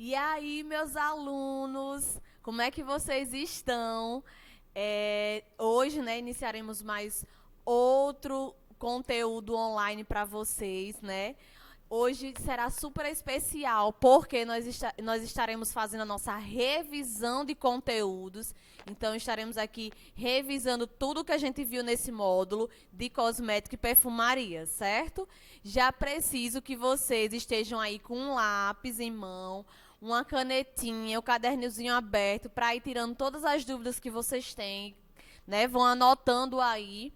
E aí, meus alunos, como é que vocês estão? Hoje, né, iniciaremos mais outro conteúdo online para vocês, né? Hoje será super especial, porque nós estaremos fazendo a nossa revisão de conteúdos. Então, estaremos aqui revisando tudo que a gente viu nesse módulo de cosmética e perfumaria, certo? Já preciso que vocês estejam aí com um lápis em mão, uma canetinha, o cadernozinho aberto, para ir tirando todas as dúvidas que vocês têm, né? Vão anotando aí.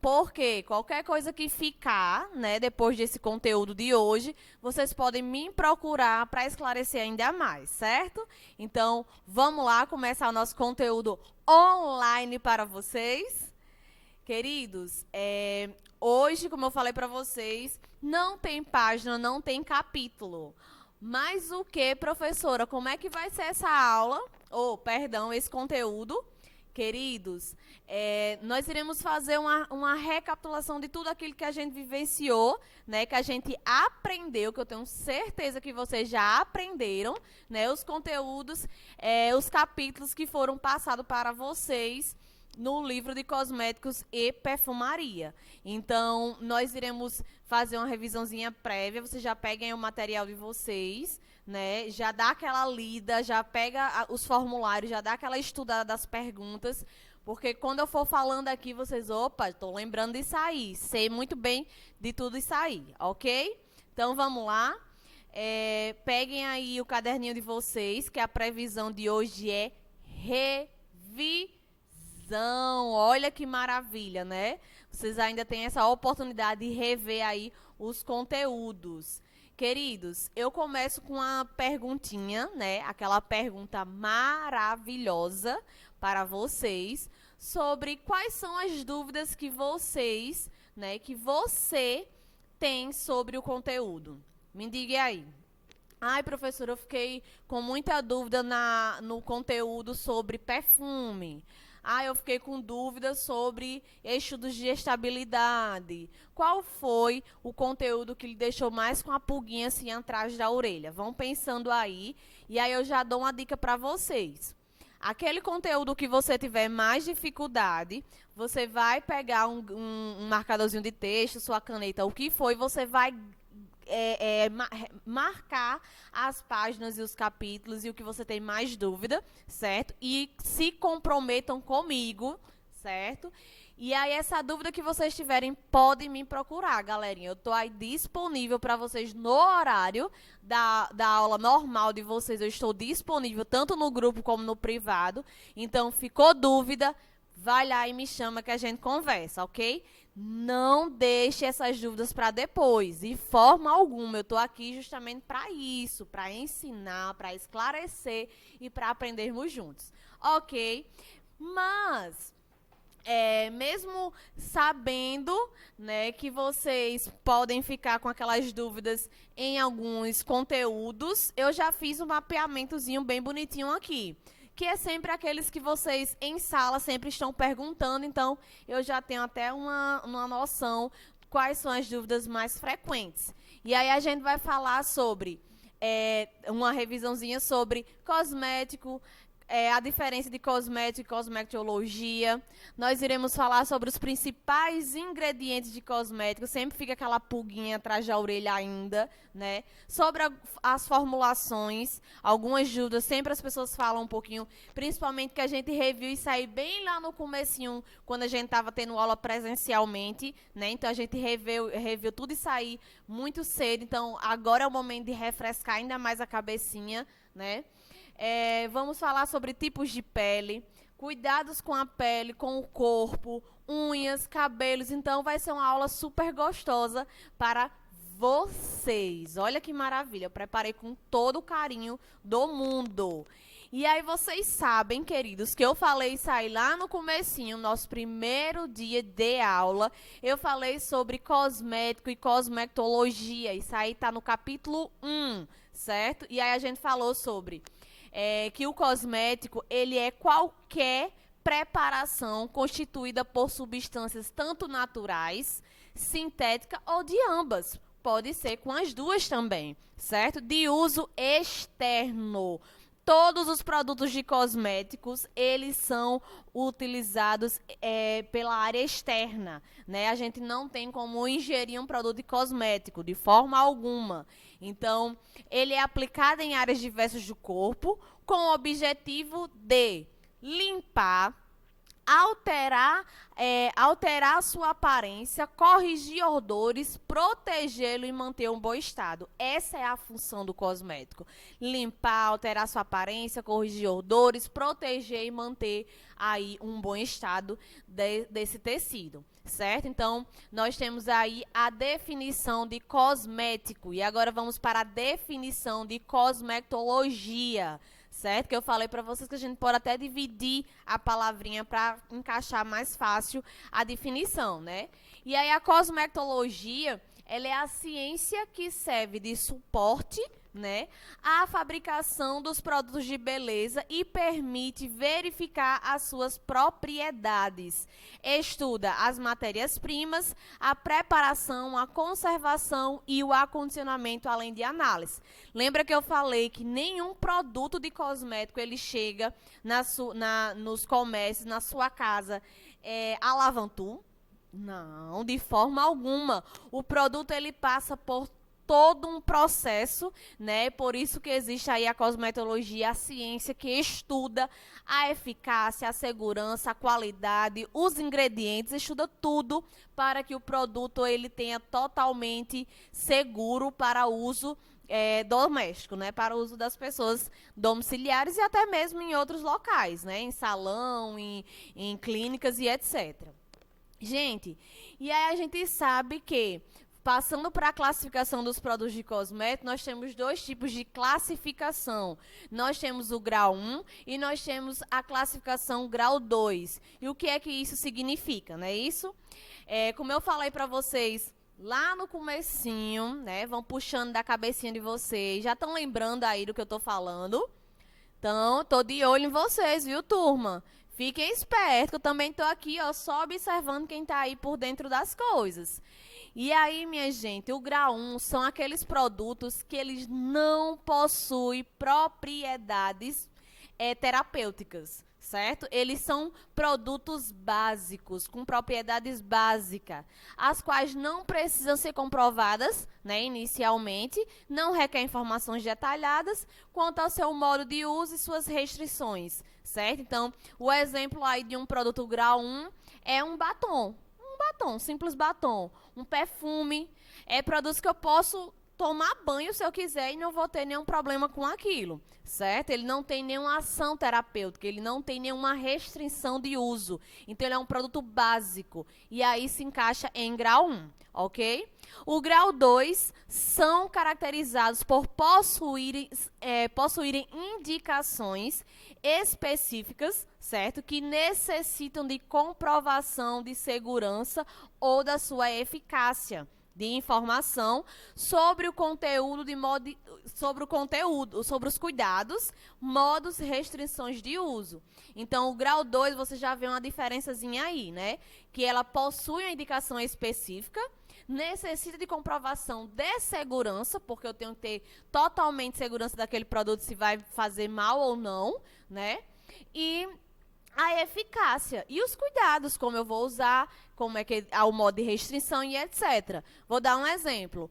Porque qualquer coisa que ficar, né, depois desse conteúdo de hoje, vocês podem me procurar para esclarecer ainda mais, certo? Então, vamos lá começar o nosso conteúdo online para vocês. Queridos, hoje, como eu falei para vocês, não tem página, não tem capítulo. Mas o que, professora? Como é que vai ser essa aula? Perdão, esse conteúdo? Queridos, nós iremos fazer uma recapitulação de tudo aquilo que a gente vivenciou, né, que a gente aprendeu, que eu tenho certeza que vocês já aprenderam, né, os conteúdos, os capítulos que foram passados para vocês no livro de cosméticos e perfumaria. Então, nós iremos fazer uma revisãozinha prévia, vocês já peguem o material de vocês, né? Já dá aquela lida, já pega os formulários, já dá aquela estudada das perguntas, porque quando eu for falando aqui, vocês, opa, estou lembrando disso aí, sei muito bem de tudo isso aí, ok? Então, vamos lá. Peguem aí o caderninho de vocês, que a previsão de hoje é revisão. Olha que maravilha, né? Vocês ainda têm essa oportunidade de rever aí os conteúdos. Queridos, eu começo com uma perguntinha, né? Aquela pergunta maravilhosa para vocês sobre quais são as dúvidas que vocês, né, que você tem sobre o conteúdo. Me diga aí. Ai, professora, eu fiquei com muita dúvida no conteúdo sobre perfume. Ah, eu fiquei com dúvidas sobre estudos de estabilidade. Qual foi o conteúdo que lhe deixou mais com a pulguinha assim atrás da orelha? Vão pensando aí, e aí eu já dou uma dica para vocês. Aquele conteúdo que você tiver mais dificuldade, você vai pegar um marcadorzinho de texto, sua caneta, o que foi, você vai marcar as páginas e os capítulos e o que você tem mais dúvida, certo? E se comprometam comigo, certo? E aí, essa dúvida que vocês tiverem, podem me procurar, galerinha. Eu estou aí disponível para vocês no horário da aula normal de vocês. Eu estou disponível tanto no grupo como no privado. Então, ficou dúvida, vai lá e me chama que a gente conversa, ok? Não deixe essas dúvidas para depois, de forma alguma. Eu estou aqui justamente para isso, para ensinar, para esclarecer e para aprendermos juntos, ok? Mas, mesmo sabendo, né, que vocês podem ficar com aquelas dúvidas em alguns conteúdos, eu já fiz um mapeamentozinho bem bonitinho aqui, que é sempre aqueles que vocês em sala sempre estão perguntando, então eu já tenho até uma noção quais são as dúvidas mais frequentes. E aí a gente vai falar sobre uma revisãozinha sobre cosmético, a diferença de cosmético e cosmetologia. Nós iremos falar sobre os principais ingredientes de cosmético. Sempre fica aquela pulguinha atrás da orelha ainda, né? Sobre as formulações, algumas dúvidas. Sempre as pessoas falam um pouquinho, principalmente que a gente reviu isso aí bem lá no comecinho, quando a gente estava tendo aula presencialmente, né? Então, a gente reviu tudo isso aí muito cedo. Então, agora é o momento de refrescar ainda mais a cabecinha, né? Vamos falar sobre tipos de pele, cuidados com a pele, com o corpo, unhas, cabelos. Então, vai ser uma aula super gostosa para vocês. Olha que maravilha, eu preparei com todo o carinho do mundo. E aí, vocês sabem, queridos, que eu falei isso aí lá no comecinho, nosso primeiro dia de aula. Eu falei sobre cosmético e cosmetologia. Isso aí tá no capítulo 1, certo? E aí, a gente falou sobre que o cosmético, ele é qualquer preparação constituída por substâncias tanto naturais, sintética ou de ambas. pode ser com as duas também, certo? De uso externo. Todos os produtos de cosméticos, eles são utilizados pela área externa, né? A gente não tem como ingerir um produto de cosmético, de forma alguma. Então, ele é aplicado em áreas diversas do corpo, com o objetivo de limpar, alterar a sua aparência, corrigir odores, protegê-lo e manter um bom estado. Essa é a função do cosmético. Limpar, alterar sua aparência, corrigir odores, proteger e manter aí um bom estado desse tecido, certo? Então, nós temos aí a definição de cosmético. E agora vamos para a definição de cosmetologia, certo? Que eu falei para vocês que a gente pode até dividir a palavrinha para encaixar mais fácil a definição, né? E aí a cosmetologia, ela é a ciência que serve de suporte, né, à fabricação dos produtos de beleza e permite verificar as suas propriedades. Estuda as matérias-primas, a preparação, a conservação e o acondicionamento, além de análise. Lembra que eu falei que nenhum produto de cosmético ele chega nos comércios, na sua casa, a lavantu? Não, de forma alguma. O produto ele passa por todo um processo, né? Por isso que existe aí a cosmetologia, a ciência que estuda a eficácia, a segurança, a qualidade, os ingredientes, estuda tudo para que o produto ele tenha totalmente seguro para uso doméstico, né? Para o uso das pessoas domiciliares e até mesmo em outros locais, né? Em salão, em clínicas e etc. Gente, e aí a gente sabe que passando para a classificação dos produtos de cosméticos, nós temos dois tipos de classificação. Nós temos o grau 1 e nós temos a classificação grau 2. E o que é que isso significa, não é isso? Como eu falei para vocês lá no comecinho, né? Vão puxando da cabecinha de vocês. Já estão lembrando aí do que eu estou falando? Então, estou de olho em vocês, viu, turma? Fiquem espertos, que eu também estou aqui, ó, só observando quem está aí por dentro das coisas. E aí, minha gente, o grau 1 são aqueles produtos que eles não possuem propriedades terapêuticas, certo? Eles são produtos básicos, com propriedades básicas, as quais não precisam ser comprovadas, né, inicialmente, não requer informações detalhadas quanto ao seu modo de uso e suas restrições, certo? Então, o exemplo aí de um produto grau 1 é um batom, simples batom, um perfume, produtos que eu posso tomar banho se eu quiser e não vou ter nenhum problema com aquilo, certo? Ele não tem nenhuma ação terapêutica, ele não tem nenhuma restrição de uso. Então, ele é um produto básico e aí se encaixa em grau 1, ok? O grau 2 são caracterizados por possuírem indicações específicas, certo? Que necessitam de comprovação de segurança ou da sua eficácia de informação sobre o conteúdo, sobre os cuidados, modos e restrições de uso. Então, o grau 2, você já vê uma diferençazinha aí, né? Que ela possui uma indicação específica, necessita de comprovação de segurança, porque eu tenho que ter totalmente segurança daquele produto se vai fazer mal ou não, né? E a eficácia e os cuidados, como eu vou usar, como é que o modo de restrição e etc. Vou dar um exemplo.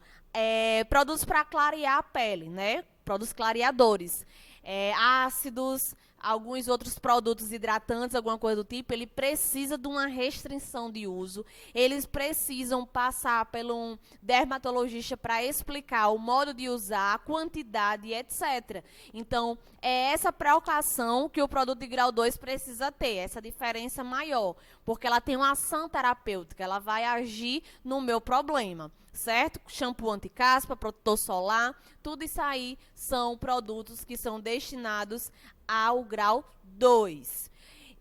Produtos para clarear a pele, né? Produtos clareadores. Ácidos, alguns outros produtos hidratantes, alguma coisa do tipo, ele precisa de uma restrição de uso. Eles precisam passar por um dermatologista para explicar o modo de usar, a quantidade, etc. Então, é essa precaução que o produto de grau 2 precisa ter, essa diferença maior, porque ela tem uma ação terapêutica, ela vai agir no meu problema, certo? Shampoo anti-caspa, protetor solar, tudo isso aí são produtos que são destinados ao grau 2.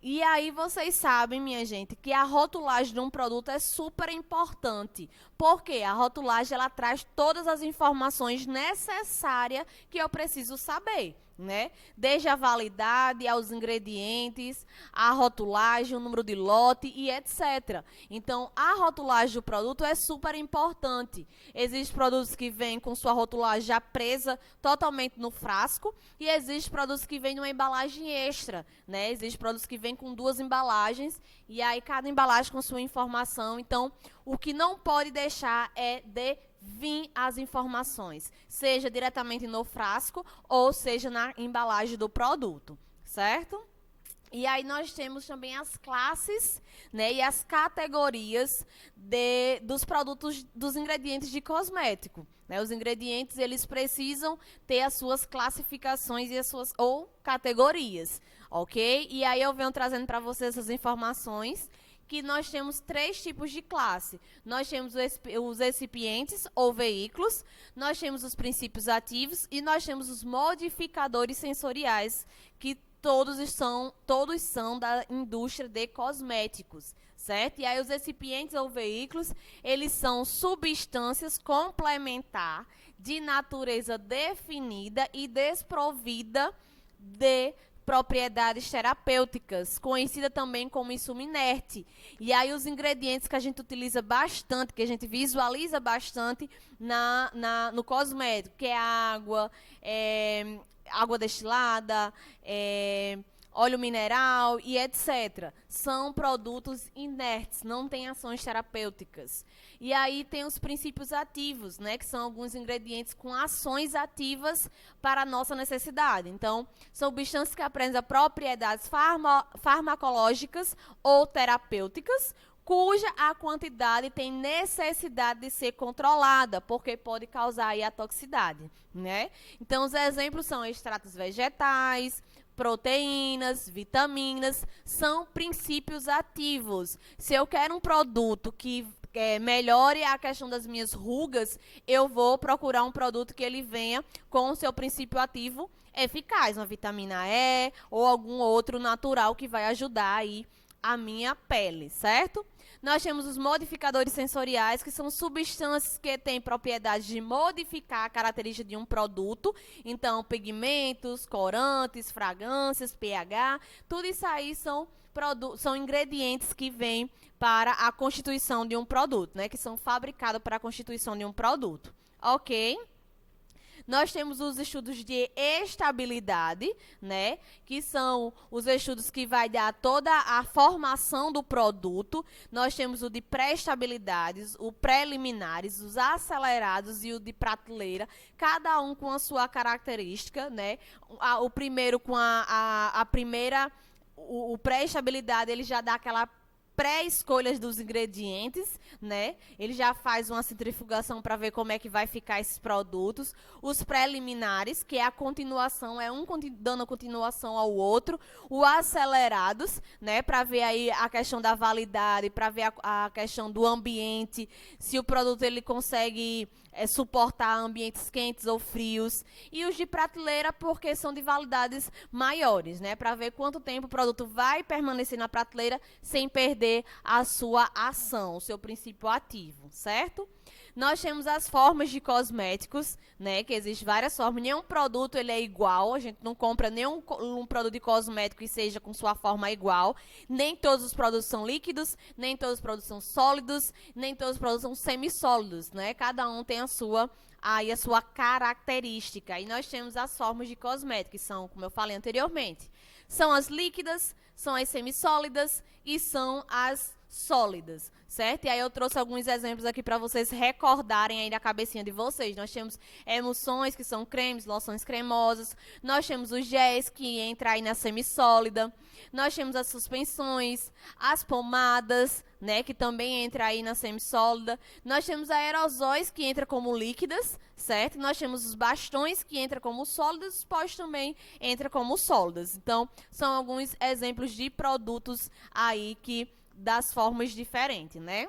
E aí vocês sabem, minha gente, que a rotulagem de um produto é super importante. Porque a rotulagem ela traz todas as informações necessárias que eu preciso saber, né? Desde a validade, aos ingredientes, a rotulagem, o número de lote e etc. Então, a rotulagem do produto é super importante. Existem produtos que vêm com sua rotulagem já presa totalmente no frasco e existem produtos que vêm numa embalagem extra, né? Existem produtos que vêm com 2 embalagens e aí cada embalagem com sua informação. Então, o que não pode deixar é de vir as informações, seja diretamente no frasco ou seja na embalagem do produto, certo? E aí nós temos também as classes, né, e as categorias dos produtos, dos ingredientes de cosmético. Né? Os ingredientes, eles precisam ter as suas classificações e as suas, ou categorias, ok? E aí eu venho trazendo para vocês essas informações, que nós temos 3 tipos de classe. Nós temos os recipientes ou veículos, nós temos os princípios ativos e nós temos os modificadores sensoriais, que todos são da indústria de cosméticos, certo? E aí os recipientes ou veículos, eles são substâncias complementares de natureza definida e desprovida de propriedades terapêuticas, conhecida também como insumo inerte. E aí os ingredientes que a gente utiliza bastante, que a gente visualiza bastante no cosmético, que é água, água destilada, óleo mineral e etc. São produtos inertes, não têm ações terapêuticas. E aí tem os princípios ativos, né, que são alguns ingredientes com ações ativas para a nossa necessidade. Então, são substâncias que apresentam propriedades farmacológicas ou terapêuticas, cuja a quantidade tem necessidade de ser controlada, porque pode causar aí a toxicidade, né? Então, os exemplos são extratos vegetais, proteínas, vitaminas, são princípios ativos. Se eu quero um produto que melhore a questão das minhas rugas, eu vou procurar um produto que ele venha com o seu princípio ativo eficaz, uma vitamina E ou algum outro natural que vai ajudar aí a minha pele, certo? Nós temos os modificadores sensoriais, que são substâncias que têm propriedades de modificar a característica de um produto. Então, pigmentos, corantes, fragrâncias, pH, tudo isso aí são ingredientes que vêm para a constituição de um produto, né? Que são fabricados para a constituição de um produto. Ok? Nós temos os estudos de estabilidade, né, que são os estudos que vai dar toda a formação do produto. Nós temos o de pré-estabilidades, o preliminares, os acelerados e o de prateleira, cada um com a sua característica, né? O primeiro com a primeira, o pré-estabilidade, ele já dá aquela pré-escolhas dos ingredientes, né? Ele já faz uma centrifugação para ver como é que vai ficar esses produtos. Os preliminares, que é a continuação, é um dando continuação ao outro. O acelerados, né? Para ver aí a questão da validade, para ver a questão do ambiente, se o produto ele consegue suportar ambientes quentes ou frios. E os de prateleira, porque são de validades maiores, né? Para ver quanto tempo o produto vai permanecer na prateleira sem perder a sua ação, o seu princípio ativo, certo? Nós temos as formas de cosméticos, né, que existem várias formas. Nenhum produto ele é igual, a gente não compra nenhum produto de cosmético que seja com sua forma igual. Nem todos os produtos são líquidos, nem todos os produtos são sólidos, nem todos os produtos são semissólidos, né? Cada um tem a sua característica. E nós temos as formas de cosméticos, que são, como eu falei anteriormente, são as líquidas, são as semissólidas e são as sólidas, certo? E aí eu trouxe alguns exemplos aqui para vocês recordarem aí da cabecinha de vocês. Nós temos emulsões, que são cremes, loções cremosas. Nós temos os géis, que entra aí na semissólida. Nós temos as suspensões, as pomadas, né, que também entra aí na semissólida. Nós temos aerosóis, que entra como líquidas, certo? Nós temos os bastões, que entra como sólidos, os pós também entra como sólidas. Então, são alguns exemplos de produtos aí que das formas diferentes, né?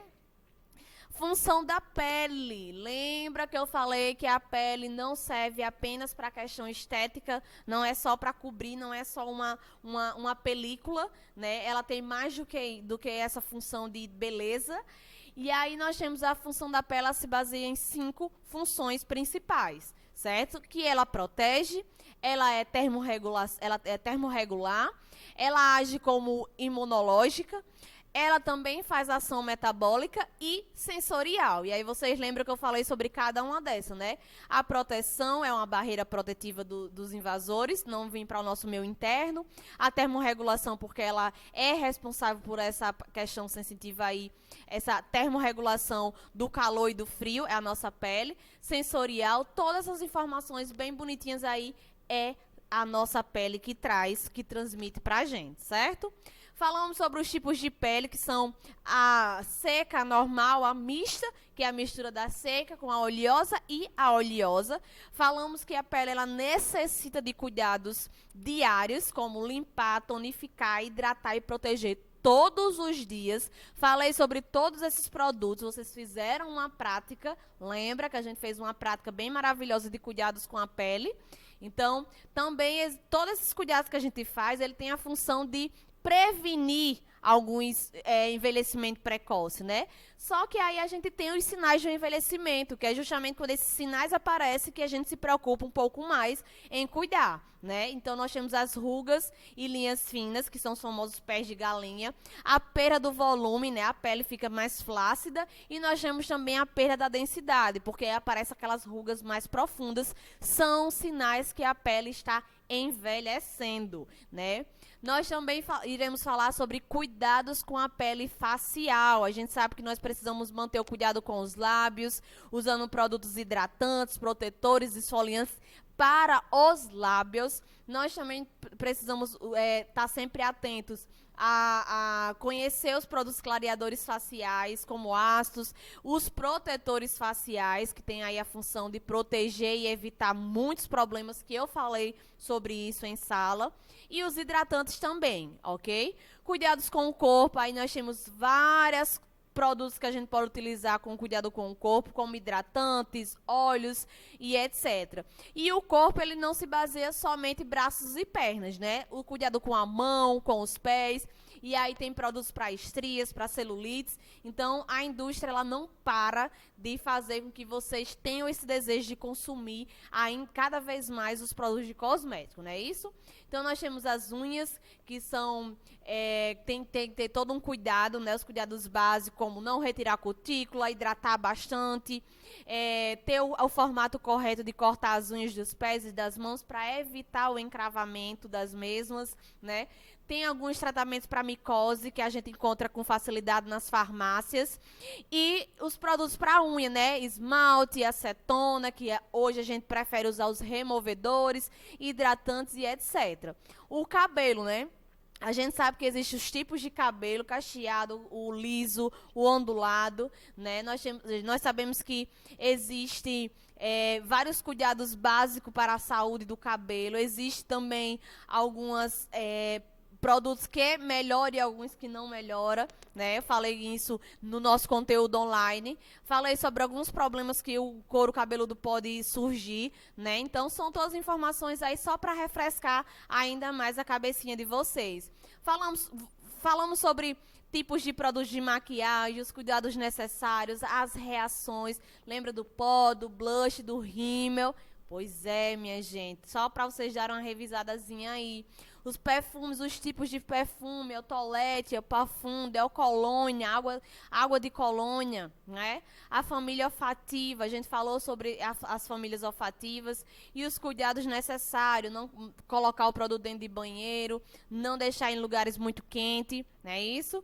Função da pele. Lembra que eu falei que a pele não serve apenas para a questão estética, não é só para cobrir, não é só uma película, né? Ela tem mais do que essa função de beleza. E aí nós temos a função da pele, ela se baseia em 5 funções principais, certo? Que ela protege, ela é termorregular, ela age como imunológica, ela também faz ação metabólica e sensorial. E aí vocês lembram que eu falei sobre cada uma dessas, né? A proteção é uma barreira protetiva dos invasores, não vir para o nosso meio interno. A termorregulação, porque ela é responsável por essa questão sensitiva aí, essa termorregulação do calor e do frio, é a nossa pele. Sensorial, todas essas informações bem bonitinhas aí é a nossa pele que traz, que transmite pra gente, certo? Falamos sobre os tipos de pele, que são a seca, a normal, a mista, que é a mistura da seca com a oleosa e a oleosa. Falamos que a pele ela necessita de cuidados diários, como limpar, tonificar, hidratar e proteger todos os dias. Falei sobre todos esses produtos, vocês fizeram uma prática, lembra que a gente fez uma prática bem maravilhosa de cuidados com a pele? Então, também, todos esses cuidados que a gente faz, ele tem a função de prevenir alguns envelhecimento precoce, né? Só que aí a gente tem os sinais de um envelhecimento, que é justamente quando esses sinais aparecem que a gente se preocupa um pouco mais em cuidar, né? Então, nós temos as rugas e linhas finas, que são os famosos pés de galinha, a perda do volume, né? A pele fica mais flácida, e nós temos também a perda da densidade, porque aí aparecem aquelas rugas mais profundas, são sinais que a pele está envelhecendo, né? Nós também iremos falar sobre cuidados com a pele facial. A gente sabe que nós precisamos manter o cuidado com os lábios, usando produtos hidratantes, protetores, esfoliantes para os lábios. Nós também precisamos estar sempre atentos a conhecer os produtos clareadores faciais, como ácidos, os protetores faciais, que tem aí a função de proteger e evitar muitos problemas, que eu falei sobre isso em sala, e os hidratantes também, ok? Cuidados com o corpo, aí nós temos várias produtos que a gente pode utilizar com cuidado com o corpo, como hidratantes, óleos e etc. E o corpo, ele não se baseia somente em braços e pernas, né? O cuidado com a mão, com os pés, e aí tem produtos para estrias, para celulites. Então, a indústria, ela não para de fazer com que vocês tenham esse desejo de consumir cada vez mais os produtos de cosmético, não é isso? Então, nós temos as unhas, que são, tem que ter todo um cuidado, né? Os cuidados básicos, como não retirar a cutícula, hidratar bastante, ter o formato correto de cortar as unhas dos pés e das mãos para evitar o encravamento das mesmas, né? Tem alguns tratamentos para micose que a gente encontra com facilidade nas farmácias. E os produtos para unha, né? Esmalte, acetona, que hoje a gente prefere usar os removedores, hidratantes e etc. O cabelo, né? A gente sabe que existem os tipos de cabelo, cacheado, o liso, o ondulado, né? Nós sabemos que existe vários cuidados básicos para a saúde do cabelo. Existe também algumas produtos que melhoram e alguns que não melhoram, né? Eu falei isso no nosso conteúdo online. Falei sobre alguns problemas que o couro cabeludo pode surgir, né? Então, são todas informações aí só para refrescar ainda mais a cabecinha de vocês. Falamos sobre tipos de produtos de maquiagem, os cuidados necessários, as reações. Lembra do pó, do blush, do rímel? Pois é, minha gente. Só para vocês darem uma revisadazinha aí. Os perfumes, os tipos de perfume, é o tolete, é o parfum, é o colônia, água de colônia, né? A família olfativa, a gente falou sobre as famílias olfativas e os cuidados necessários, não colocar o produto dentro de banheiro, não deixar em lugares muito quentes, não é isso?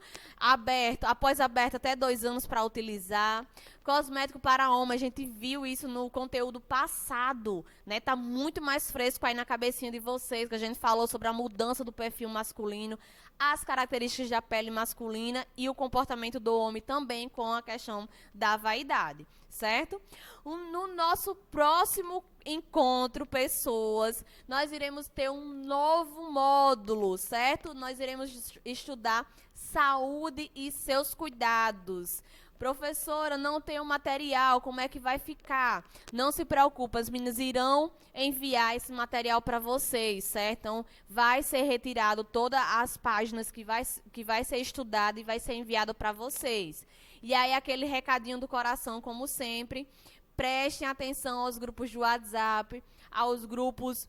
Após aberto até 2 anos para utilizar. Cosmético para homem, a gente viu isso no conteúdo passado, né? Tá muito mais fresco aí na cabecinha de vocês, que a gente falou sobre a mudança do perfil masculino, as características da pele masculina e o comportamento do homem também com a questão da vaidade, certo? No nosso próximo encontro, pessoas, nós iremos ter um novo módulo, certo? Nós iremos estudar saúde e seus cuidados. Professora, não tem o material, como é que vai ficar? Não se preocupe, as meninas irão enviar esse material para vocês, certo? Então, vai ser retirado todas as páginas que vai ser estudado e vai ser enviado para vocês. E aí, aquele recadinho do coração, como sempre, prestem atenção aos grupos do WhatsApp, aos grupos,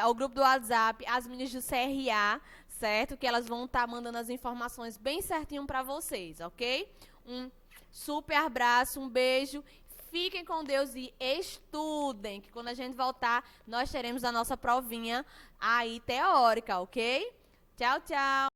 ao grupo do WhatsApp, as meninas do CRA, certo? Que elas vão estar mandando as informações bem certinho para vocês, ok? Um super abraço, um beijo. Fiquem com Deus e estudem, que quando a gente voltar, nós teremos a nossa provinha aí teórica, ok? Tchau, tchau.